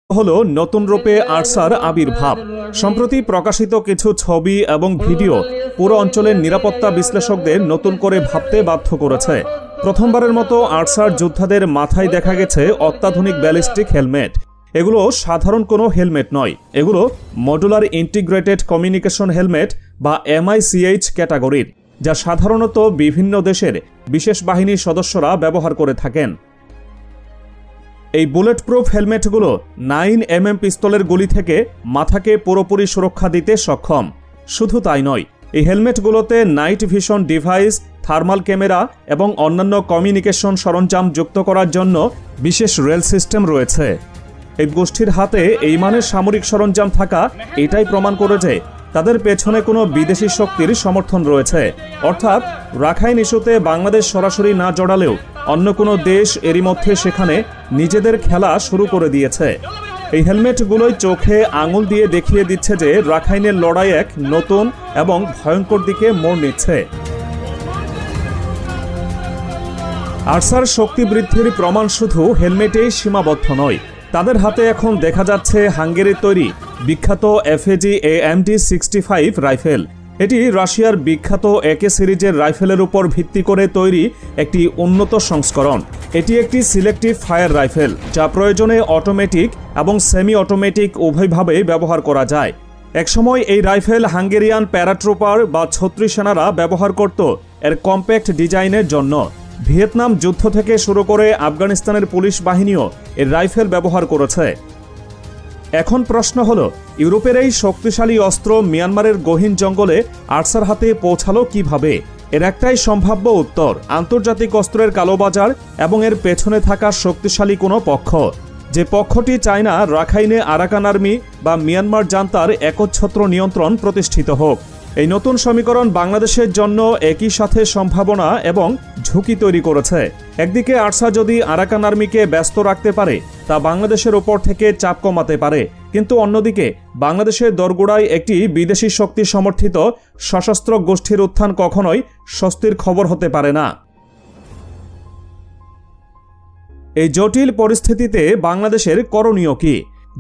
হলো নতুন রূপে আরসার আবির্ভাব। সম্প্রতি প্রকাশিত কিছু ছবি এবং ভিডিও পুরো অঞ্চলের নিরাপত্তা বিশ্লেষকদের নতুন করে ভাবতে বাধ্য করেছে। প্রথমবারের মতো আরসার যোদ্ধাদের মাথায় দেখা গেছে অত্যাধুনিক ব্যালিস্টিক হেলমেট। এগুলো সাধারণ কোনো হেলমেট নয়, এগুলো মডুলার ইন্টিগ্রেটেড কমিউনিকেশন হেলমেট বা MICH ক্যাটাগরির, যা সাধারণত বিভিন্ন দেশের বিশেষ বাহিনীর সদস্যরা ব্যবহার করে থাকেন। এই বুলেট প্রুফ হেলমেটগুলো 9mm পিস্তলের গুলি থেকে মাথাকে পুরোপুরি সুরক্ষা দিতে সক্ষম। শুধু তাই নয়, এই হেলমেটগুলোতে night vision device, thermal camera এবং অন্যান্য কমিউনিকেশন সরঞ্জাম যুক্ত করার জন্য বিশেষ রেল সিস্টেম রয়েছে। এই গোষ্ঠীর হাতে এই মানের সামরিক সরঞ্জাম থাকা এটাই প্রমাণ করে যে তাদের পেছনে কোনো বিদেশি শক্তির সমর্থন রয়েছে। অর্থাৎ রাখাইন ইস্যুতে বাংলাদেশ সরাসরি না জড়ালেও অন্য কোনো দেশ এরই মধ্যে সেখানে নিজেদের খেলা শুরু করে দিয়েছে। এই হেলমেটগুলোই চোখে আঙুল দিয়ে দেখিয়ে দিচ্ছে যে রাখাইনের লড়াই এক নতুন এবং ভয়ঙ্কর দিকে মোড় নিচ্ছে। আরসার শক্তি বৃদ্ধির প্রমাণ শুধু হেলমেটেই সীমাবদ্ধ নয়, তাদের হাতে এখন দেখা যাচ্ছে হাঙ্গেরির তৈরি বিখ্যাত FAG AMD65 রাইফেল। এটি রাশিয়ার বিখ্যাত AK সিরিজের রাইফেলের উপর ভিত্তি করে তৈরি একটি উন্নত সংস্করণ। এটি একটি সিলেক্টিভ ফায়ার রাইফেল, যা প্রয়োজনে অটোমেটিক এবং সেমি অটোমেটিক উভয়ভাবেই ব্যবহার করা যায়। একসময় এই রাইফেল হাঙ্গেরিয়ান প্যারাট্রুপার বা ছত্রী সেনারা ব্যবহার করত এর কম্প্যাক্ট ডিজাইনের জন্য। ভিয়েতনাম যুদ্ধ থেকে শুরু করে আফগানিস্তানের পুলিশ বাহিনীও এর রাইফেল ব্যবহার করেছে। এখন প্রশ্ন হলো, ইউরোপের এই শক্তিশালী অস্ত্র মিয়ানমারের গহীন জঙ্গলে আরসার হাতে পৌঁছালো কিভাবে? এর একটাই সম্ভাব্য উত্তর, আন্তর্জাতিক অস্ত্রের কালোবাজার এবং এর পেছনে থাকা শক্তিশালী কোনো পক্ষ, যে পক্ষটি চায় না রাখাইনে আরাকান আর্মি বা মিয়ানমার জান্তার একচ্ছত্র নিয়ন্ত্রণ প্রতিষ্ঠিত হোক। এই নতুন সমীকরণ বাংলাদেশের জন্য একই সাথে সম্ভাবনা এবং ঝুঁকি তৈরি করেছে। একদিকে আরসা যদি আরাকান আর্মিকে ব্যস্ত রাখতে পারে, তা বাংলাদেশের ওপর থেকে চাপ কমাতে পারে, কিন্তু অন্যদিকে বাংলাদেশের দোরগোড়ায় একটি বিদেশি শক্তি সমর্থিত সশস্ত্র গোষ্ঠীর উত্থান কখনোই স্বস্তির খবর হতে পারে না। এই জটিল পরিস্থিতিতে বাংলাদেশের করণীয় কি?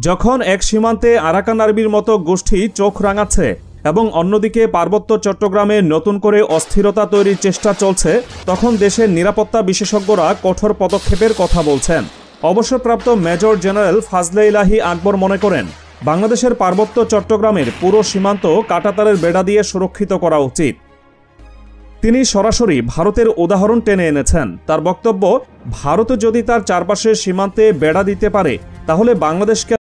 যখন এক সীমান্তে আরাকান আর্মির মতো গোষ্ঠী চোখ রাঙাচ্ছে এবং অন্যদিকে পার্বত্য চট্টগ্রামে নতুন করে অস্থিরতা তৈরির চেষ্টা চলছে, তখন দেশের নিরাপত্তা বিশেষজ্ঞরা কঠোর পদক্ষেপের কথা বলছেন। অবসরপ্রাপ্ত মেজর জেনারেল ফাজলে ইলাহি আকবর মনে করেন, বাংলাদেশের পার্বত্য চট্টগ্রামের পুরো সীমান্ত কাঁটাতারের বেড়া দিয়ে সুরক্ষিত করা উচিত। তিনি সরাসরি ভারতের উদাহরণ টেনে এনেছেন। তার বক্তব্য, ভারত যদি তার চারপাশের সীমান্তে বেড়া দিতে পারে, তাহলে বাংলাদেশকে